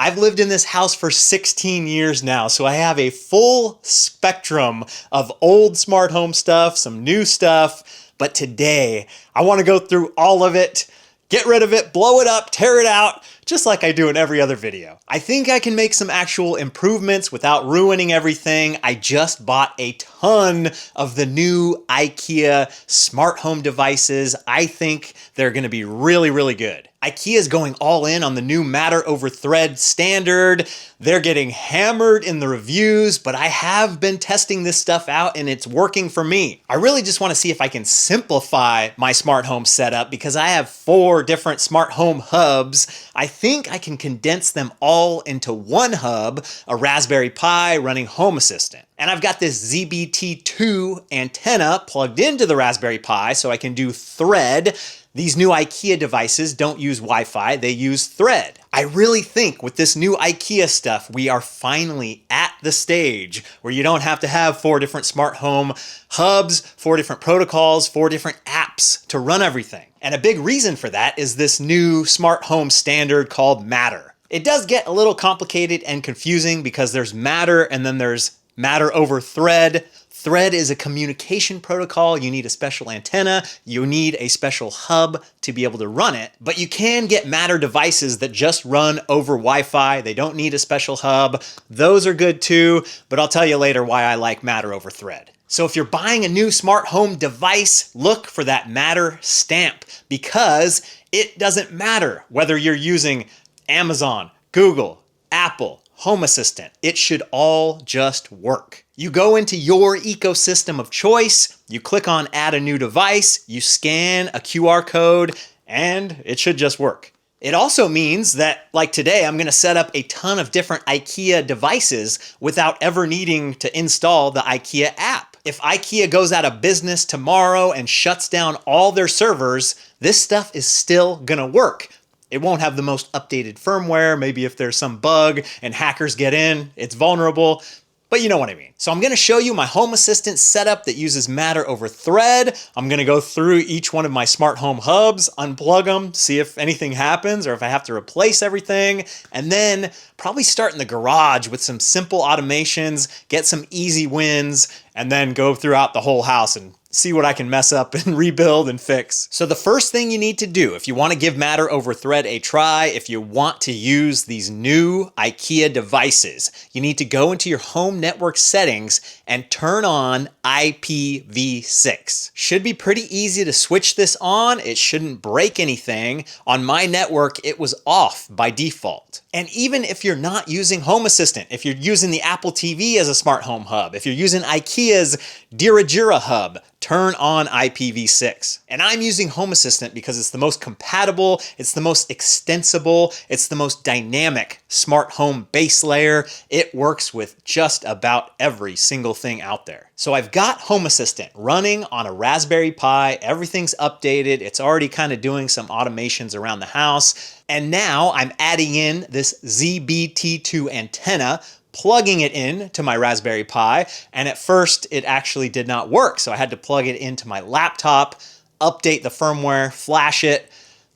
I've lived in this house for 16 years now, so I have a full spectrum of old smart home stuff, some new stuff, but today I want to go through all of it, get rid of it, blow it up, tear it out, just like I do in every other video. I think I can make some actual improvements without ruining everything. I just bought a ton of the new IKEA smart home devices. I think they're gonna be really, really good. IKEA is going all in on the new Matter over Thread standard. They're getting hammered in the reviews, but I have been testing this stuff out and it's working for me. I really just want to see if I can simplify my smart home setup because I have 4 different smart home hubs. I think I can condense them all into one hub, a Raspberry Pi running Home Assistant. And I've got this ZBT2 antenna plugged into the Raspberry Pi so I can do Thread. These new IKEA devices don't use Wi-Fi, they use Thread. I really think with this new IKEA stuff, we are finally at the stage where you don't have to have 4 different smart home hubs, 4 different protocols, 4 different apps to run everything. And a big reason for that is this new smart home standard called Matter. It does get a little complicated and confusing because there's Matter and then there's Matter over Thread. Thread is a communication protocol. You need a special antenna. You need a special hub to be able to run it. But you can get Matter devices that just run over Wi-Fi. They don't need a special hub. Those are good too, but I'll tell you later why I like Matter over Thread. So if you're buying a new smart home device, look for that Matter stamp because it doesn't matter whether you're using Amazon, Google, Apple, Home Assistant. It should all just work. You go into your ecosystem of choice, you click on add a new device, you scan a QR code, and it should just work. It also means that, like today, I'm gonna set up a ton of different IKEA devices without ever needing to install the IKEA app. If IKEA goes out of business tomorrow and shuts down all their servers, this stuff is still gonna work. It won't have the most updated firmware. Maybe if there's some bug and hackers get in, it's vulnerable. But you know what I mean. So I'm gonna show you my Home Assistant setup that uses Matter over Thread. I'm gonna go through each one of my smart home hubs, unplug them, see if anything happens or if I have to replace everything, and then probably start in the garage with some simple automations, get some easy wins, and then go throughout the whole house and see what I can mess up and rebuild and fix. So the first thing you need to do, if you want to give Matter over Thread a try, if you want to use these new IKEA devices, you need to go into your home network settings and turn on IPv6. Should be pretty easy to switch this on. It shouldn't break anything. On my network, it was off by default. And even if you're not using Home Assistant, if you're using the Apple TV as a smart home hub, if you're using IKEA's Dira hub, turn on IPv6. And I'm using Home Assistant because it's the most compatible, it's the most extensible, it's the most dynamic smart home base layer. It works with just about every single thing out there. So I've got Home Assistant running on a Raspberry Pi. Everything's updated. It's already kind of doing some automations around the house. And now I'm adding in this ZBT2 antenna, plugging it in to my Raspberry Pi, and at first it actually did not work. So I had to plug it into my laptop, update the firmware, flash it,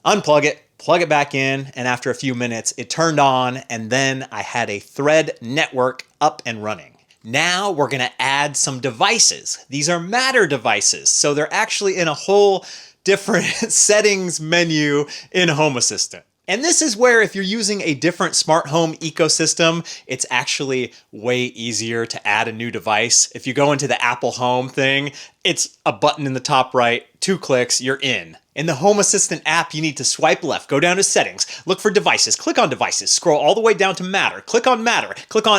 unplug it, plug it back in, and after a few minutes it turned on, and then I had a Thread network up and running. Now we're gonna add some devices. These are Matter devices, so they're actually in a whole different settings menu in Home Assistant. And this is where if you're using a different smart home ecosystem, it's actually way easier to add a new device. If you go into the Apple Home thing, it's a button in the top right, 2 clicks, you're in. In the Home Assistant app, you need to swipe left, go down to settings, look for devices, click on devices, scroll all the way down to Matter, click on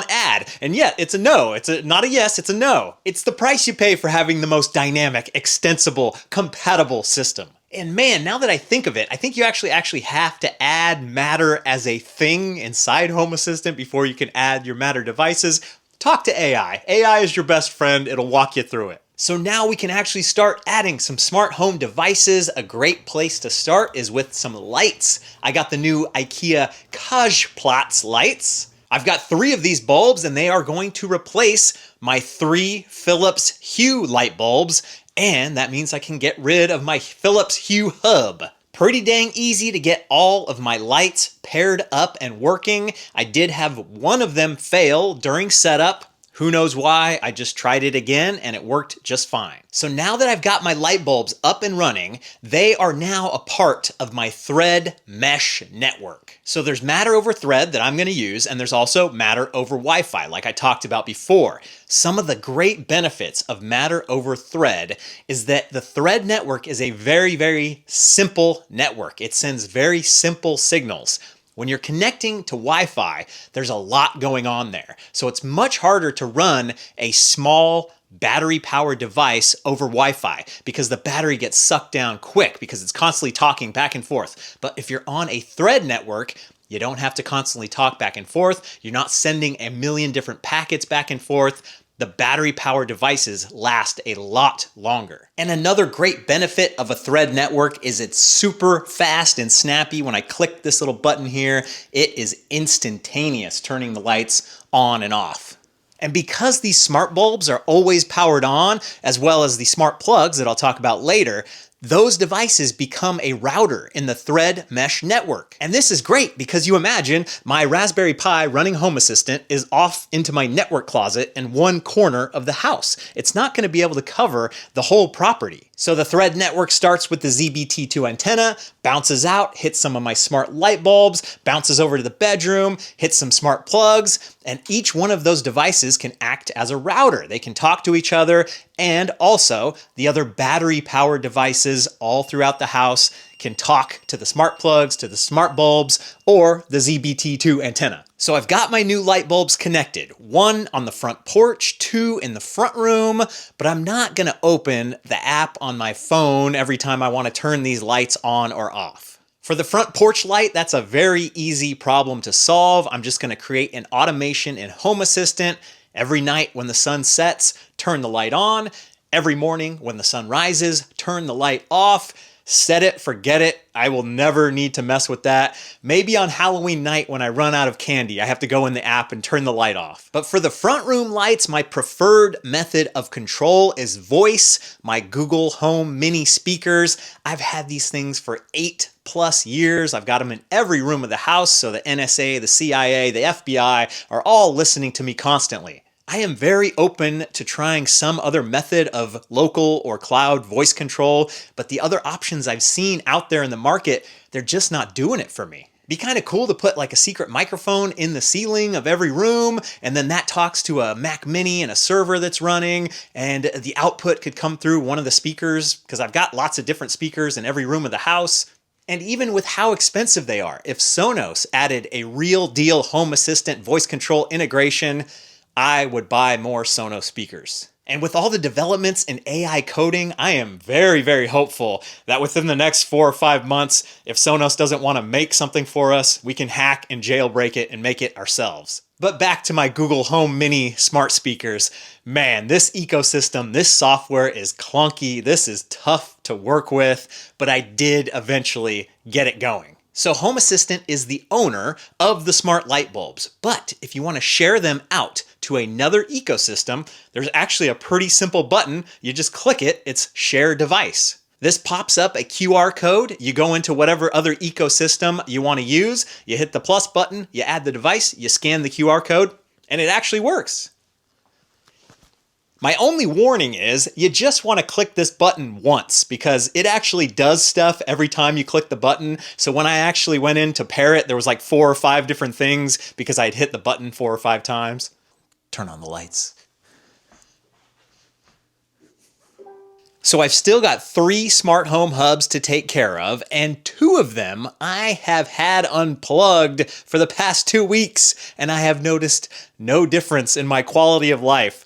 add, and yet it's a no. It's not a yes, it's a no. It's the price you pay for having the most dynamic, extensible, compatible system. And man, now that I think of it, I think you actually have to add Matter as a thing inside Home Assistant before you can add your Matter devices. Talk to AI. AI is your best friend. It'll walk you through it. So now we can actually start adding some smart home devices. A great place to start is with some lights. I got the new IKEA Kajplatz lights. I've got 3 of these bulbs and they are going to replace my 3 Philips Hue light bulbs. And that means I can get rid of my Philips Hue hub. Pretty dang easy to get all of my lights paired up and working. I did have one of them fail during setup. Who knows why? I just tried it again and it worked just fine. So now that I've got my light bulbs up and running, they are now a part of my Thread mesh network. So there's Matter over Thread that I'm going to use, and there's also Matter over Wi-Fi, like I talked about before. Some of the great benefits of Matter over Thread is that the Thread network is a very, very simple network. It sends very simple signals. When you're connecting to Wi-Fi, there's a lot going on there. So it's much harder to run a small battery-powered device over Wi-Fi because the battery gets sucked down quick because it's constantly talking back and forth. But if you're on a Thread network, you don't have to constantly talk back and forth. You're not sending a million different packets back and forth. The battery-powered devices last a lot longer. And another great benefit of a Thread network is it's super fast and snappy. When I click this little button here, it is instantaneous turning the lights on and off. And because these smart bulbs are always powered on, as well as the smart plugs that I'll talk about later, those devices become a router in the Thread mesh network. And this is great because you imagine my Raspberry Pi running Home Assistant is off into my network closet in one corner of the house. It's not going to be able to cover the whole property. So the Thread network starts with the ZBT2 antenna, bounces out, hits some of my smart light bulbs, bounces over to the bedroom, hits some smart plugs, and each one of those devices can act as a router. They can talk to each other, and also the other battery-powered devices all throughout the house can talk to the smart plugs, to the smart bulbs, or the ZBT2 antenna. So I've got my new light bulbs connected, one on the front porch, two in the front room, but I'm not gonna open the app on my phone every time I wanna turn these lights on or off. For the front porch light, that's a very easy problem to solve. I'm just gonna create an automation in Home Assistant. Every night when the sun sets, turn the light on. Every morning when the sun rises, turn the light off. Set it, forget it. I will never need to mess with that. Maybe on Halloween night when I run out of candy, I have to go in the app and turn the light off. But for the front room lights, my preferred method of control is voice, my Google Home mini speakers. I've had these things for 8+ years. I've got them in every room of the house, so the NSA, the CIA, the FBI are all listening to me constantly. I am very open to trying some other method of local or cloud voice control, but the other options I've seen out there in the market, they're just not doing it for me. It'd be kind of cool to put like a secret microphone in the ceiling of every room, and then that talks to a Mac Mini and a server that's running, and the output could come through one of the speakers, because I've got lots of different speakers in every room of the house. And even with how expensive they are, if Sonos added a real deal Home Assistant voice control integration, I would buy more Sonos speakers. And with all the developments in AI coding, I am very, very hopeful that within the next 4 or 5 months, if Sonos doesn't want to make something for us, we can hack and jailbreak it and make it ourselves. But back to my Google Home Mini smart speakers. Man, this ecosystem, this software is clunky. This is tough to work with, but I did eventually get it going. So Home Assistant is the owner of the smart light bulbs, but if you want to share them out to another ecosystem, there's actually a pretty simple button. You just click it, it's Share Device. This pops up a QR code. You go into whatever other ecosystem you want to use, you hit the plus button, you add the device, you scan the QR code, and it actually works. My only warning is you just want to click this button once because it actually does stuff every time you click the button. So when I actually went in to pair it, there was like 4 or 5 different things because I'd hit the button 4 or 5 times. Turn on the lights. So I've still got 3 smart home hubs to take care of, and 2 of them I have had unplugged for the past 2 weeks, and I have noticed no difference in my quality of life.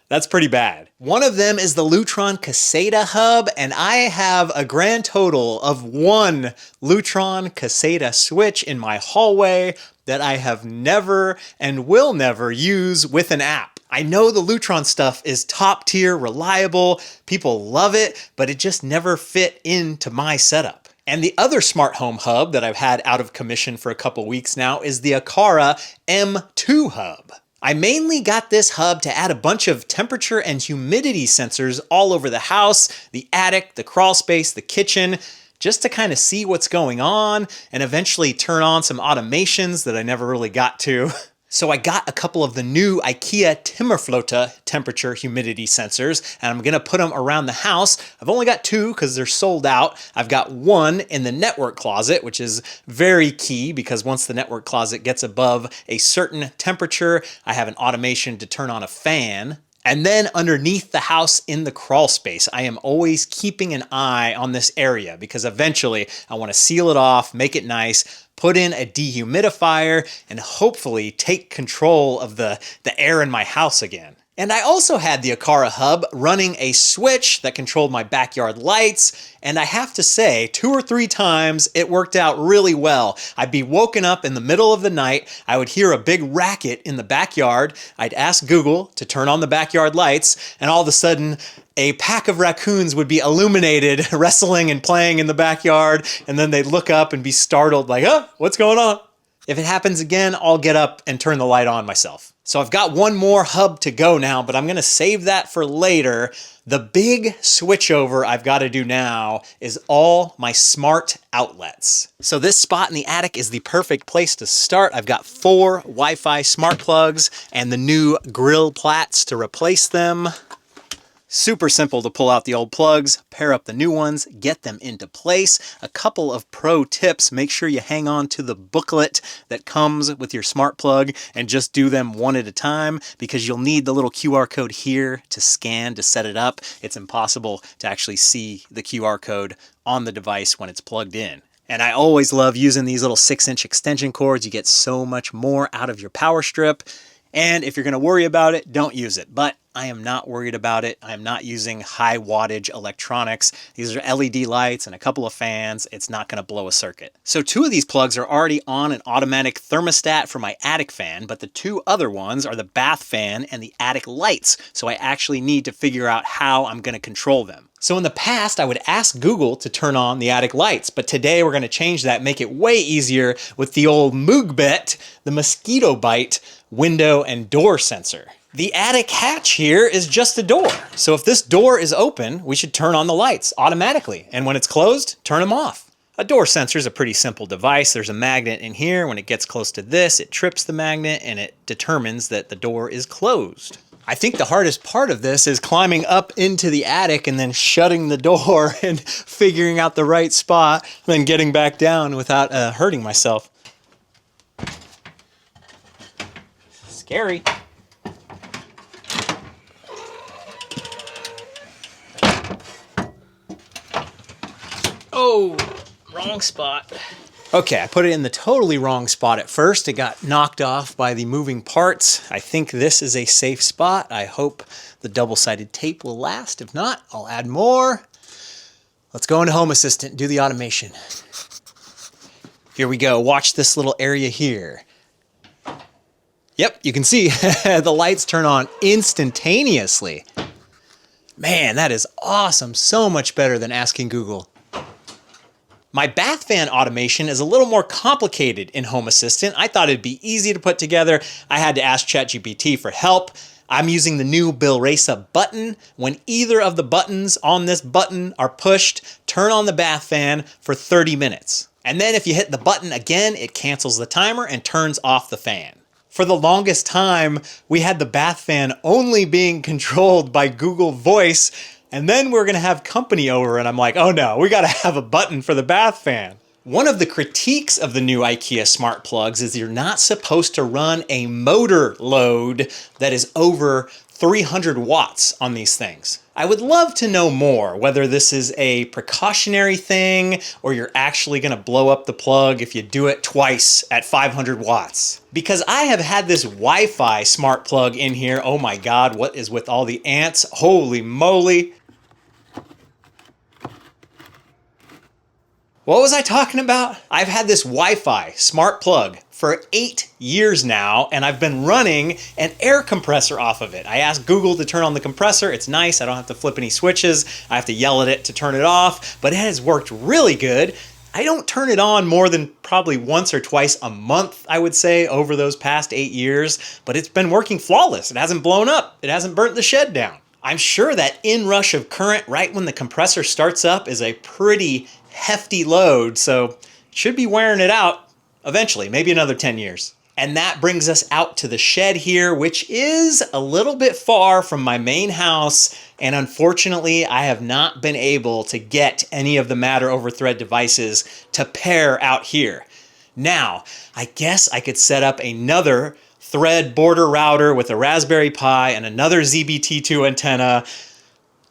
That's pretty bad. One of them is the Lutron Caseta hub, and I have a grand total of 1 Lutron Caseta switch in my hallway that I have never and will never use with an app. I know the Lutron stuff is top tier, reliable, people love it, but it just never fit into my setup. And the other smart home hub that I've had out of commission for a couple weeks now is the Aqara M2 hub. I mainly got this hub to add a bunch of temperature and humidity sensors all over the house, the attic, the crawl space, the kitchen, just to kind of see what's going on and eventually turn on some automations that I never really got to. So I got a couple of the new IKEA Timmerflota temperature humidity sensors, and I'm gonna put them around the house. I've only got 2 because they're sold out. I've got 1 in the network closet, which is very key because once the network closet gets above a certain temperature, I have an automation to turn on a fan. And then underneath the house in the crawl space, I am always keeping an eye on this area because eventually I want to seal it off, make it nice, put in a dehumidifier, and hopefully take control of the air in my house again. And I also had the Aqara hub running a switch that controlled my backyard lights, and I have to say, 2 or 3 times it worked out really well. I'd be woken up in the middle of the night, I would hear a big racket in the backyard, I'd ask Google to turn on the backyard lights, and all of a sudden, a pack of raccoons would be illuminated, wrestling and playing in the backyard, and then they'd look up and be startled like, oh, what's going on? If it happens again, I'll get up and turn the light on myself. So I've got 1 more hub to go now, but I'm gonna save that for later. The big switchover I've got to do now is all my smart outlets. So this spot in the attic is the perfect place to start. I've got 4 Wi-Fi smart plugs and the new grill plats to replace them. Super simple to pull out the old plugs, pair up the new ones, get them into place. A couple of pro tips: make sure you hang on to the booklet that comes with your smart plug and just do them one at a time because you'll need the little QR code here to scan to set it up. It's impossible to actually see the QR code on the device when it's plugged in. And I always love using these little 6-inch extension cords. You get so much more out of your power strip. And if you're going to worry about it, don't use it. But I am not worried about it. I am not using high wattage electronics. These are LED lights and a couple of fans. It's not going to blow a circuit. So 2 of these plugs are already on an automatic thermostat for my attic fan, but the 2 other ones are the bath fan and the attic lights. So I actually need to figure out how I'm going to control them. So in the past, I would ask Google to turn on the attic lights, but today we're going to change that, make it way easier with the old Moogbet, the mosquito bite window and door sensor. The attic hatch here is just a door. So if this door is open, we should turn on the lights automatically. And when it's closed, turn them off. A door sensor is a pretty simple device. There's a magnet in here. When it gets close to this, it trips the magnet and it determines that the door is closed. I think the hardest part of this is climbing up into the attic and then shutting the door and figuring out the right spot, and then getting back down without hurting myself. Scary. Oh, wrong spot. Okay, I put it in the totally wrong spot at first. It got knocked off by the moving parts. I think this is a safe spot. I hope the double-sided tape will last. If not, I'll add more. Let's go into Home Assistant and do the automation. Here we go. Watch this little area here. Yep, you can see the lights turn on instantaneously. Man, that is awesome. So much better than asking Google. My bath fan automation is a little more complicated in Home Assistant. I thought it'd be easy to put together. I had to ask ChatGPT for help. I'm using the new Bilresa button. When either of the buttons on this button are pushed, turn on the bath fan for 30 minutes. And then if you hit the button again, it cancels the timer and turns off the fan. For the longest time, we had the bath fan only being controlled by Google Voice, and then we're gonna have company over, and I'm like, oh no, we gotta have a button for the bath fan. One of the critiques of the new IKEA smart plugs is you're not supposed to run a motor load that is over 300 watts on these things. I would love to know more, whether this is a precautionary thing or you're actually gonna blow up the plug if you do it twice at 500 watts. Because I have had this Wi-Fi smart plug in here. Oh my God, what is with all the ants? Holy moly. What was I talking about? I've had this Wi-Fi smart plug for 8 years now, and I've been running an air compressor off of it. I asked Google to turn on the compressor. It's nice. I don't have to flip any switches. I have to yell at it to turn it off, but it has worked really good. I don't turn it on more than probably once or twice a month, I would say, over those past 8 years, but it's been working flawless. It hasn't blown up. It hasn't burnt the shed down. I'm sure that inrush of current right when the compressor starts up is a pretty hefty load, so it should be wearing it out eventually, maybe another 10 years. And that brings us out to the shed here, which is a little bit far from my main house. And unfortunately, I have not been able to get any of the Matter over Thread devices to pair out here. Now, I guess I could set up another Thread border router with a Raspberry Pi and another ZBT2 antenna.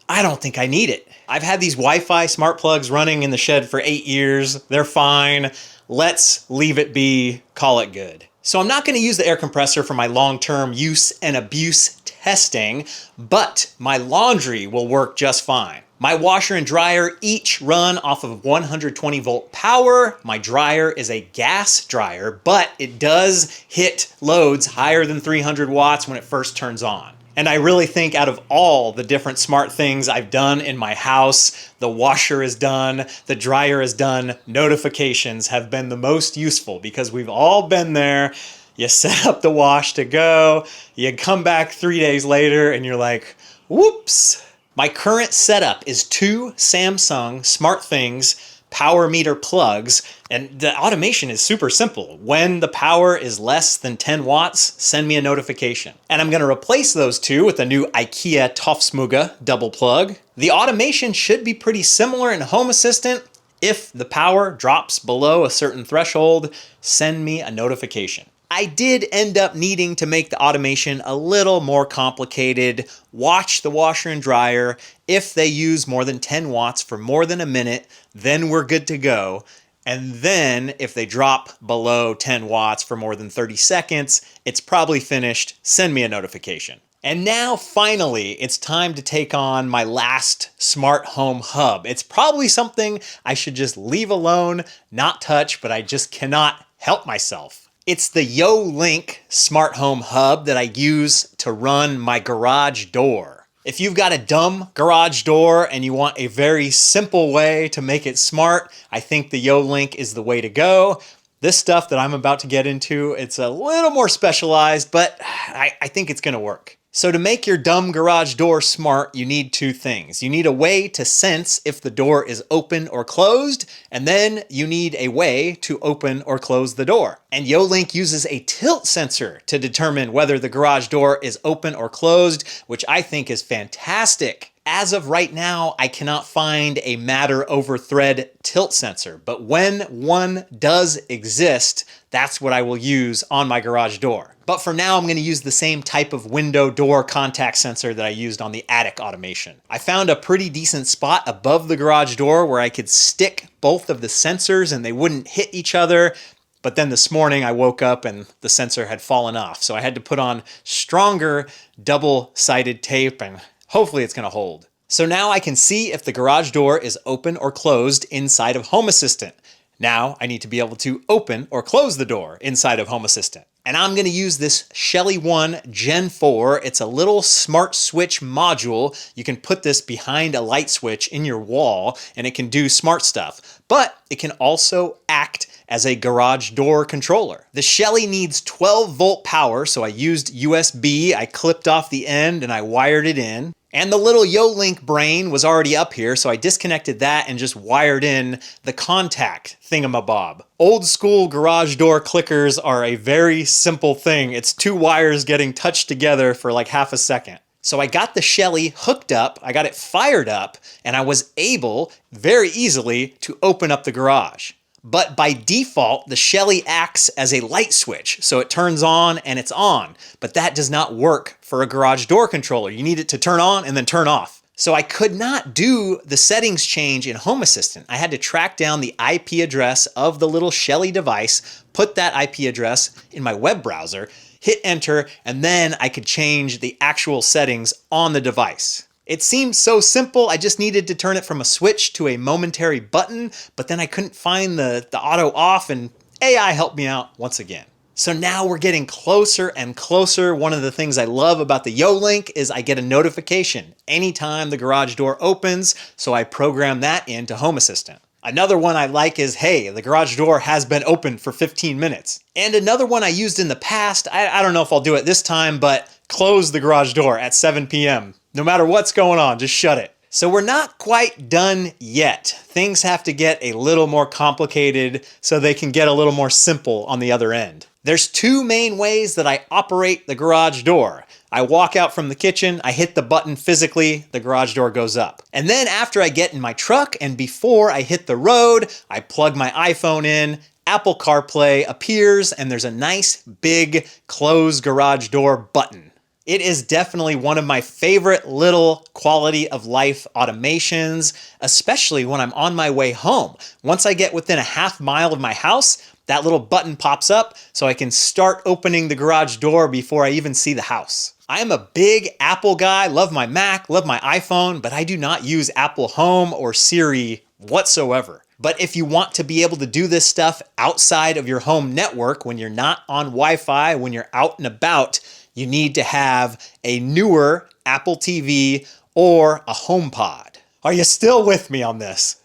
I don't think I need it. I've had these Wi-Fi smart plugs running in the shed for 8 years. They're fine. Let's leave it be, call it good. So I'm not going to use the air compressor for my long-term use and abuse testing, but my laundry will work just fine. My washer and dryer each run off of 120 volt power. My dryer is a gas dryer, but it does hit loads higher than 300 watts when it first turns on. And I really think out of all the different smart things I've done in my house, the washer is done, the dryer is done, notifications have been the most useful because we've all been there. You set up the wash to go, you come back 3 days later and you're like, whoops. My current setup is 2 Samsung SmartThings power meter plugs, and the automation is super simple. When the power is less than 10 watts, send me a notification. And I'm going to replace those 2 with a new IKEA Tofsmuga double plug. The automation should be pretty similar in Home Assistant. If the power drops below a certain threshold, send me a notification. I did end up needing to make the automation a little more complicated. Watch the washer and dryer. If they use more than 10 watts for more than a minute, then we're good to go. And then if they drop below 10 watts for more than 30 seconds, it's probably finished. Send me a notification. And now finally, it's time to take on my last smart home hub. It's probably something I should just leave alone, not touch, but I just cannot help myself. It's the YoLink smart home hub that I use to run my garage door. If you've got a dumb garage door and you want a very simple way to make it smart, I think the YoLink is the way to go. This stuff that I'm about to get into, it's a little more specialized, but I think it's gonna work. So to make your dumb garage door smart, you need 2 things. You need a way to sense if the door is open or closed, and then you need a way to open or close the door. And YoLink uses a tilt sensor to determine whether the garage door is open or closed, which I think is fantastic. As of right now, I cannot find a Matter over Thread tilt sensor, but when one does exist, that's what I will use on my garage door. But for now, I'm going to use the same type of window door contact sensor that I used on the attic automation. I found a pretty decent spot above the garage door where I could stick both of the sensors and they wouldn't hit each other. But then this morning I woke up and the sensor had fallen off. So I had to put on stronger double-sided tape and hopefully it's going to hold. So now I can see if the garage door is open or closed inside of Home Assistant. Now I need to be able to open or close the door inside of Home Assistant. And I'm going to use this Shelly One Gen 4. It's a little smart switch module. You can put this behind a light switch in your wall and it can do smart stuff. But it can also act as a garage door controller. The Shelly needs 12 volt power, so I used USB. I clipped off the end and I wired it in. And the little YoLink brain was already up here, so I disconnected that and just wired in the contact thingamabob. Old school garage door clickers are a very simple thing. It's 2 wires getting touched together for like half a second. So I got the Shelly hooked up, I got it fired up, and I was able very easily to open up the garage. But by default, the Shelly acts as a light switch, so it turns on and it's on. But that does not work for a garage door controller. You need it to turn on and then turn off. So I could not do the settings change in Home Assistant. I had to track down the IP address of the little Shelly device, put that IP address in my web browser, hit enter, and then I could change the actual settings on the device. It seemed so simple, I just needed to turn it from a switch to a momentary button, but then I couldn't find the auto off and AI helped me out once again. So now we're getting closer and closer. One of the things I love about the YoLink is I get a notification anytime the garage door opens, so I program that into Home Assistant. Another one I like is, hey, the garage door has been open for 15 minutes. And another one I used in the past, I don't know if I'll do it this time, but close the garage door at 7 p.m. No matter what's going on, just shut it. So we're not quite done yet. Things have to get a little more complicated so they can get a little more simple on the other end. There's two main ways that I operate the garage door. I walk out from the kitchen, I hit the button physically, the garage door goes up. And then after I get in my truck and before I hit the road, I plug my iPhone in, Apple CarPlay appears, and there's a nice big close garage door button. It is definitely one of my favorite little quality of life automations, especially when I'm on my way home. Once I get within a half mile of my house, that little button pops up so I can start opening the garage door before I even see the house. I am a big Apple guy, love my Mac, love my iPhone, but I do not use Apple Home or Siri whatsoever. But if you want to be able to do this stuff outside of your home network, when you're not on Wi-Fi, when you're out and about, you need to have a newer Apple TV or a HomePod. Are you still with me on this?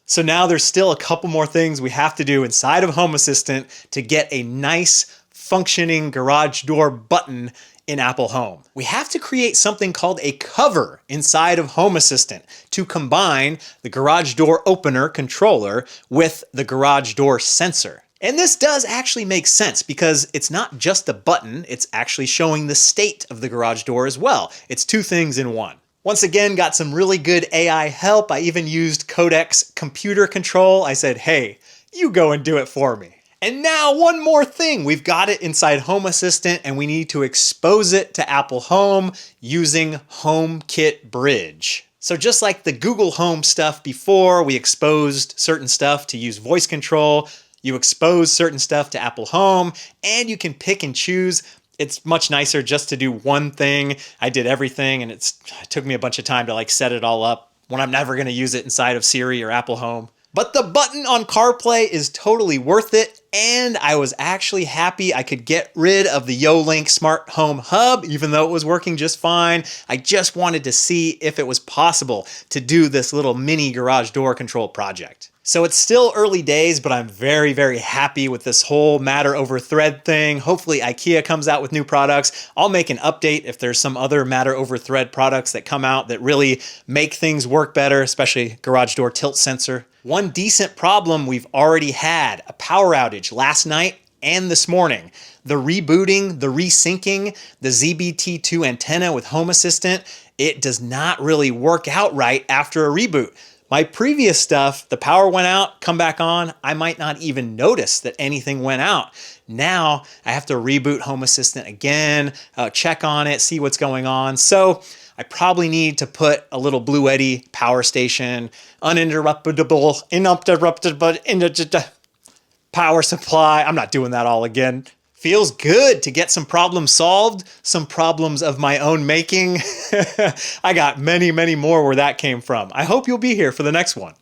So now there's still a couple more things we have to do inside of Home Assistant to get a nice functioning garage door button in Apple Home. We have to create something called a cover inside of Home Assistant to combine the garage door opener controller with the garage door sensor. And this does actually make sense because it's not just a button, it's actually showing the state of the garage door as well. It's two things in one. Once again, got some really good AI help. I even used Codec's computer control. I said, hey, you go and do it for me. And now one more thing. We've got it inside Home Assistant and we need to expose it to Apple Home using HomeKit Bridge. So just like the Google Home stuff before, we exposed certain stuff to use voice control. You expose certain stuff to Apple Home and you can pick and choose. It's much nicer just to do one thing. I did everything and it took me a bunch of time to set it all up when I'm never going to use it inside of Siri or Apple Home. But the button on CarPlay is totally worth it, and I was actually happy I could get rid of the YoLink Smart Home Hub, even though it was working just fine. I just wanted to see if it was possible to do this little mini garage door control project. So it's still early days, but I'm very, very happy with this whole Matter over Thread thing. Hopefully IKEA comes out with new products. I'll make an update if there's some other Matter over Thread products that come out that really make things work better, especially garage door tilt sensor. One decent problem we've already had, a power outage last night and this morning. The rebooting, the resyncing, the ZBT2 antenna with Home Assistant, it does not really work out right after a reboot. My previous stuff, the power went out, come back on, I might not even notice that anything went out. Now I have to reboot Home Assistant again, check on it, see what's going on. So I probably need to put a little Blue Eddy power station, uninterruptible, power supply. I'm not doing that all again. Feels good to get some problems solved, some problems of my own making. I got many, many more where that came from. I hope you'll be here for the next one.